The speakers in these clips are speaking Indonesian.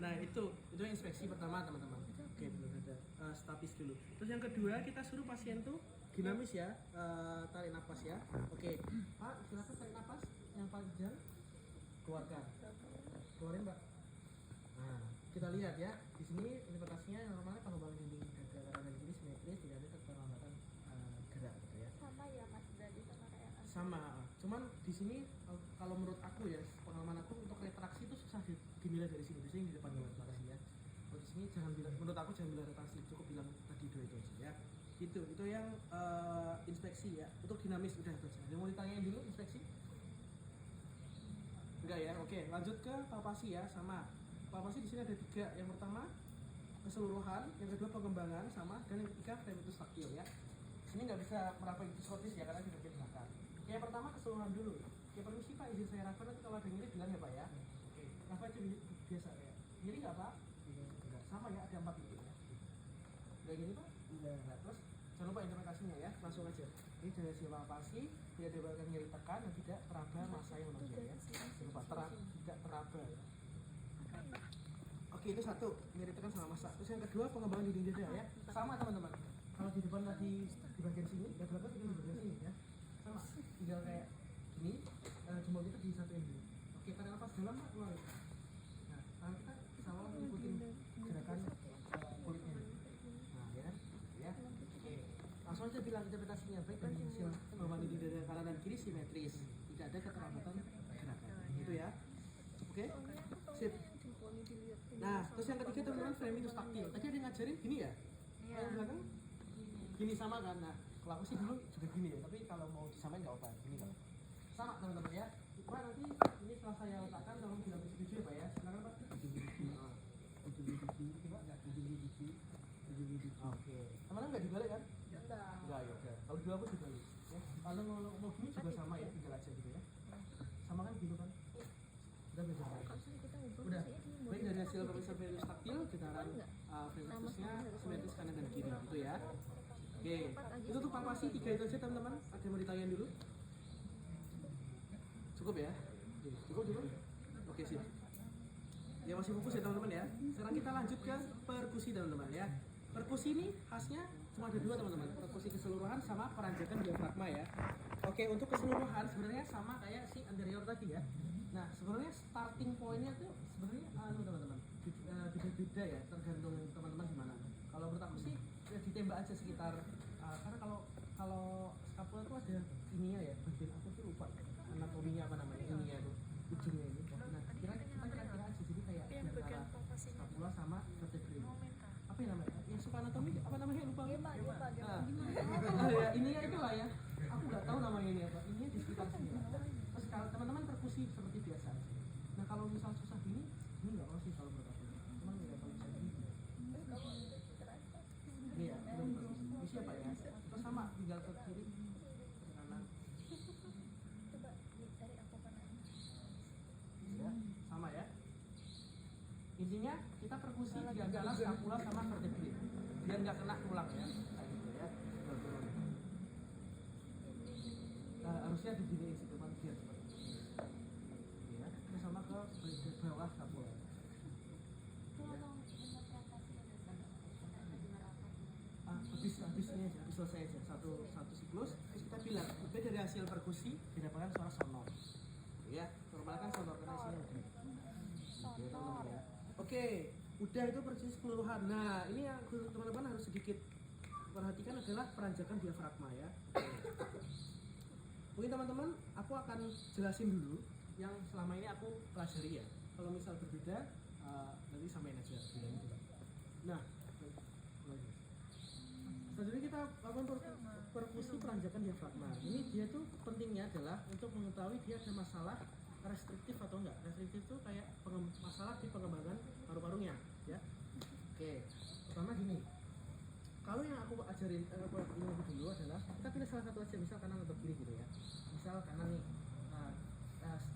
Nah itu inspeksi pertama teman-teman. Oke, belum ada statis dulu. Terus yang kedua kita suruh pasien tuh dinamis ya, tarik napas ya. Oke, Pak silakan tarik napas yang panjang, keluarkan. Keluarin Pak. Nah kita lihat ya di sini interpretasinya normalnya pengembangan dinding dada kanan kiri simetris, tidak ada keterlambatan gerak gitu ya. Sama ya Mas, berarti sama kayak aku. Sama, cuman di sini kalau menurut aku ya pengalaman aku untuk retraksi itu susah dinilai dari sini, biasanya di depan banget makasih ya. Kalau di sini jangan bilang, menurut aku jangan bilang retraksi, cukup bilang tadi dua itu aja ya. Itu yang inspeksi ya, untuk dinamis udah itu aja. Ada mau ditanyain dulu inspeksi? Enggak ya, oke lanjut ke palpasi ya, sama. Palpasi di sini ada 3, yang pertama keseluruhan, yang kedua pengembangan sama, dan yang ketiga fremitus taktil ya. Sini nggak bisa merapai diskotis ya karena di bagian belakang. Oke, yang pertama keseluruhan dulu. Oke, permisi Pak, izin saya rapat, nanti kalau ada nyeri bilang ya Pak ya. Oke, rapat aja biasa ya. Nyeri nggak Pak? Enggak, sama ya, ada 4 titik ya. Udah gini Pak? Udah. Nah, terus jangan lupa interpretasinya ya, langsung aja. Ini dari hasil palpasi, tidak ada nyeri tekan dan tidak teraba massa yang menonjol ya. Jangan lupa tidak teraba ya. Oke, itu satu, nyeri tekan sama massa. Terus yang kedua pengembangan dinding dada ya. Sama teman-teman. Kalau di depan tadi di bagian sini, di belakang juga di bagian sini ya. Sama, tinggal kayak gini, jempol kita disatuin dulu. Oke, tarik nafas dalam Pak, keluarin. Nah, tangan kita sama ikutin gerakan kulitnya dulu. Nah, ya kan? Ya. Oke. Langsung aja bilang interpretasinya baik dari hasil pengembangan dinding dada kanan dan kiri simetris. Tidak ada keterlambatan gerakan. Gitu ya. Oke? Sip. Nah, terus yang ketiga teman-teman fremitus taktil. Tadi ada yang ngajarin gini ya? Yang belakang gini sama kan? Nah, kalau aku sih dulu juga gini ya, tapi kalau mau disamain nggak apa-apa, gini kan? Sama teman-teman ya. Pak nanti ini setelah saya letakkan, tolong bilang setuju ya Pak ya. Silakan Pak. Oke. Teman-teman nggak dibalik kan? Enggak ya. Kalau dulu aku dibalik. Ya. Kalau mau gini juga sama ya, tinggal aja gitu ya. Sama kan gitu kan? Udah beda. Udah. Baik dari hasil pemeriksaan fremitus taktil kita akan fremitusnya simetris kanan dan kiri gitu ya. Oke. Itu tuh palpasi 3 itu aja teman-teman. Ada yang mau ditanyain dulu? Cukup ya? Oke. Cukup dulu? Oke sip. Ya masih fokus ya teman-teman ya. Sekarang kita lanjut ke perkusi teman-teman ya. Perkusi ini khasnya cuma ada 2 teman-teman. Perkusi keseluruhan sama peranjakan diafragma ya. Oke, untuk keseluruhan sebenarnya sama kayak si anterior tadi ya. Nah, sebenarnya starting point-nya tuh sebenarnya teman-teman. Beda-beda ya, tergantung teman-teman gimana. Kalau menurut aku sih ya ditembak aja sekitar karena kalau scapula tuh ada ininya ya, bagian aku tuh lupa anatominya apa namanya, ininya tuh ujungnya ini. Nah, kira-kira aja jadi kayak antara scapula sama vertebrae. Apa yang namanya? Yang suka anatomi apa namanya? Lupa. Ya, ininya itu lah ya. Aku nggak tahu namanya ini apa. Ininya di sekitar sini lah. Terus kalau teman-teman perkusi seperti biasa aja. Nah, kalau misal susah gini nggak apa sih kalau menurut aku. Cuman nggak kalau bisa gini. Ini ya, ini siapa ya? Terus sama tinggal ke kiri, ke kanan. Ya, sama ya. Intinya kita perkusi di antara scapula sama vertebrae biar nggak kena tulang ya, kayak gitu ya. Nah, harusnya diginiin sih teman biar cepat. Ya, terus sama ke bawah scapula. Ya. Habis selesai aja satu siklus. Terus kita bilang lebih dari hasil perkusi didapatkan suara sonor. Ya, normalkan sonor karena isinya udah. Oke, teman-teman ya. Oke, udah itu persis keseluruhan. Nah, ini yang teman-teman harus sedikit perhatikan adalah peranjakan diafragma ya. Mungkin teman-teman, aku akan jelasin dulu yang selama ini aku pelajari ya. Kalau misal berbeda, nanti samain aja. Nah, selanjutnya kita lakukan perkusi peranjakan diafragma. Ini dia tuh pentingnya adalah untuk mengetahui dia ada masalah restriktif atau enggak. Restriktif itu kayak masalah di pengembangan paru-parunya ya. Oke, pertama gini, kalau yang aku ajarin dulu adalah kita pilih salah satu aja, misal kanan atau kiri gitu ya. Misal kanan nih.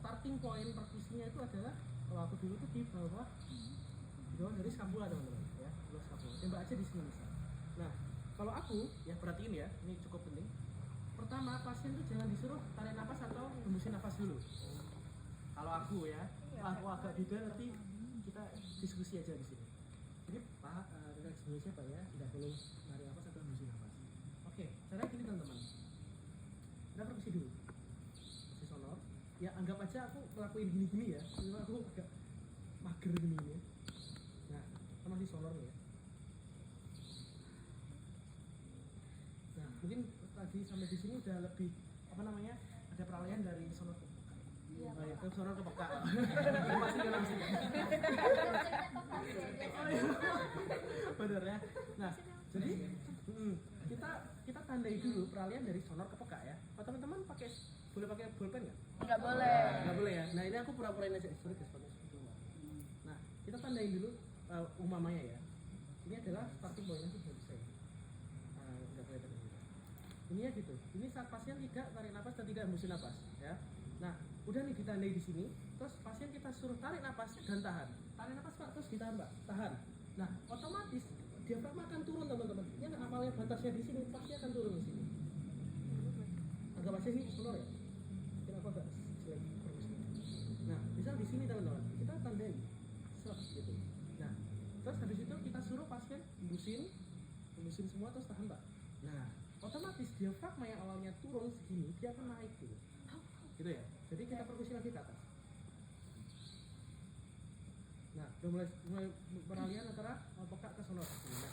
Starting point perkusinya itu adalah kalau aku dulu tuh di bawah dari scapula teman-teman ya, bawah scapula. Tembak aja di sini misal. Nah, kalau aku ya perhatiin ya, ini cukup penting. Pertama, pasien tuh jangan disuruh tarik nafas atau hembusin nafas dulu. Kalau aku ya, aku agak beda nanti kita diskusi fokusi aja di sini. Jadi Pak, relax dulu siapa ya? Tidak boleh narik nafas atau hembuskan nafas. Oke, caranya gini teman-teman. Kita fokusi dulu. Fokusi sonor. Ya anggap aja aku ngelakuin gini-gini ya. Cuma aku agak mager gini ya. Nah, kita masih sonor nih ya. Nah, mungkin tadi sampai di sini udah lebih apa namanya? Ada peralihan dari sonor ke peka. Iya, Oh ya, Pak. ke sonor ke peka. Masih kan masih. Oh iya. Benar ya. Nah, jadi kita tandai dulu peralihan dari sonor ke peka ya. Kalau teman-teman boleh pakai bolpen nggak? Nggak boleh. Nggak boleh ya. Nah ini aku pura-purain aja. Sorry guys, pakai sepatu. Nah kita tandain dulu umpamanya ya. Ini adalah starting point itu nggak bisa ya. Nggak boleh tadi. Ini ya gitu. Ini saat pasien tidak tarik nafas dan tidak hembusin nafas ya. Nah udah nih ditandai di sini. Terus pasien kita suruh tarik nafas dan tahan. Tarik nafas Pak, terus ditahan Pak. Tahan. Nah otomatis diafragma akan turun teman-teman. Yang awalnya batasnya di sini pasti akan turun di sini. Agak aja ini sonor ya. Kenapa agak jelek permisnya? Nah, misal di sini teman-teman, kita tandai set gitu. Nah, terus habis itu kita suruh pasien hembusin semua terus tahan Pak. Nah, otomatis diafragma yang awalnya turun segini dia akan naik gitu. Gitu ya. Jadi kita perkusi lagi ke atas. Nah, udah mulai peralihan antara peka ke sonor. Nah,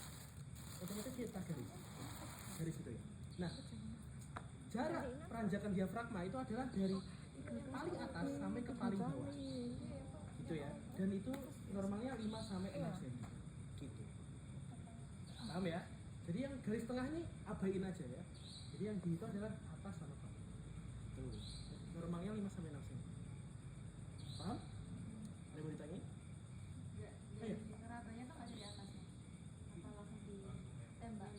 otomatis kita garis itu ya. Nah, jarak peranjakan diafragma itu adalah dari paling atas sampai ke paling bawah gitu ya, dan itu normalnya 5 sampai 6 cm gitu, paham ya? Jadi yang garis tengah ini abaiin aja ya, jadi yang di itu adalah atas sama bawah tuh, normalnya 5 sampai 6 cm, paham? Ada yang mau ditanya? Ayo. Ratanya tuh nggak di atasnya. Apa langsung ditembak?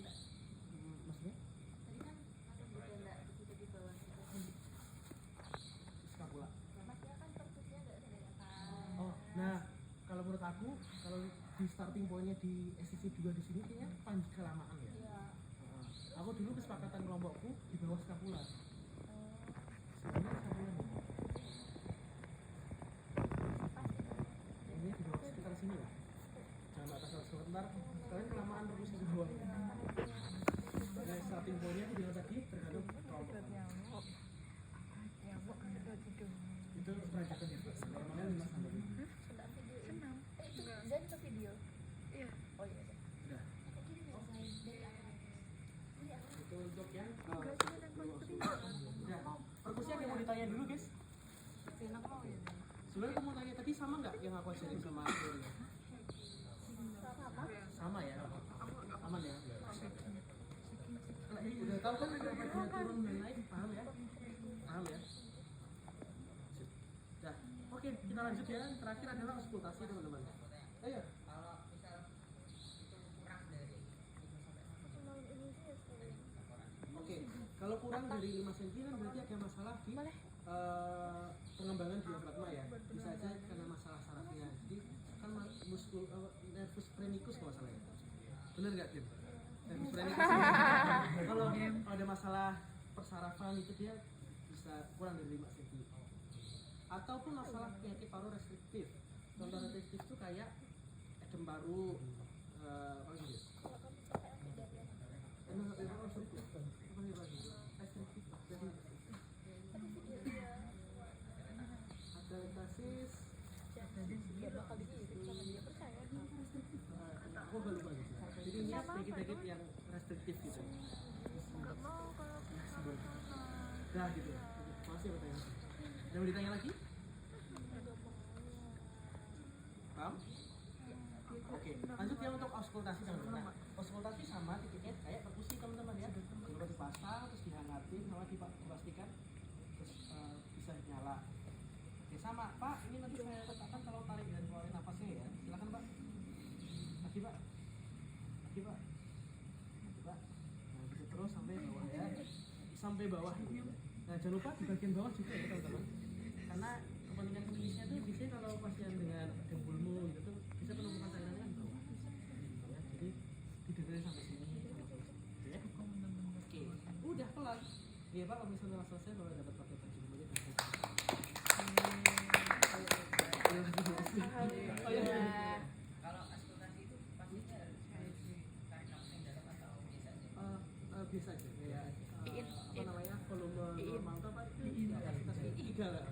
Maksudnya? Tadi kan ada ditembak di situ di bawah situ. Skapula. Pasti akan perkusnya nggak dari atas. Oh, nah kalau menurut aku kalau di starting pointnya di SCC juga di sini kayaknya panjang kelamaan ya. Iya. Aku dulu kesepakatan kelompokku di bawah skapula. Sebenarnya skapula nih. Ini di bawah sekitar sini lah. Jangan atas atas sebentar. Kalian kelamaan perkusi di bawah. Nah, starting pointnya aku bilang tadi tergantung kelompok. Itu peranjakan ya. Normalnya 5 sampai 5. Sedang video. Senang. Itu dan ke video. Iya. Oh iya. Udah. Aku kirim ya saya dari aku. Iya. Itu untuk yang udah. Perkusi ada yang mau ditanya dulu guys? Enak mau ya. Sebenarnya aku mau tanya tadi sama nggak yang aku ajarin sama aku? Apa? Sama ya? Aman ya? Udah tahu kan berapa dia turun dan naik, paham ya? Paham ya? Dah, oke kita lanjut ya. Terakhir adalah auskultasi teman-teman. Ayo. Oke, kalau kurang dari 5 cm kan berarti ada masalah di pengembangan diafragma ya. Bisa aja karena masalah sarafnya. Jadi kan nervus phrenicus kalau salah ya. Bener nggak Tim? Nervus phrenicus. Kalau ada masalah persarafan itu dia bisa kurang dari 5 cm. Ataupun masalah penyakit paru restriktif. Contoh restriktif itu kayak edem paru, apa lagi? Ada basis aku gak lupa gitu. Jadi ini penyakit-penyakit yang restriktif gitu. Nggak mau kalau Dah gitu. Masih pertanyaan. Ada mau ditanya lagi? Paham? Oke, lanjut ya untuk auskultasi teman-teman. Nah, auskultasi sama titiknya kayak perkusi teman-teman ya. Coba dipasang, terus dihangatin, sama dipastikan, terus bisa nyala. Oke sama Pak, ini nanti saya katakan kalau tarik dan keluarin nafasnya ya. Silakan Pak. Lagi Pak. Lagi Pak. Lagi Pak. Nah gitu terus sampai bawah ya. Sampai bawah. Nah jangan lupa di bagian bawah juga ya teman-teman. Karena kepentingan klinisnya tuh biasanya kalau pasien dengan dembulmu gitu tuh bisa penumpukan cairannya kan di bawah. Ya, jadi didengerin sampai sini. Ya. Oke, udah pelan. Iya Pak, kalau misalnya udah selesai kalau dapat pakai baju aja. Oh iya. Kalau biasa aja kayak Iin. apa namanya volume Iin. normal itu apa? Iin. Kapasitas 3 lah.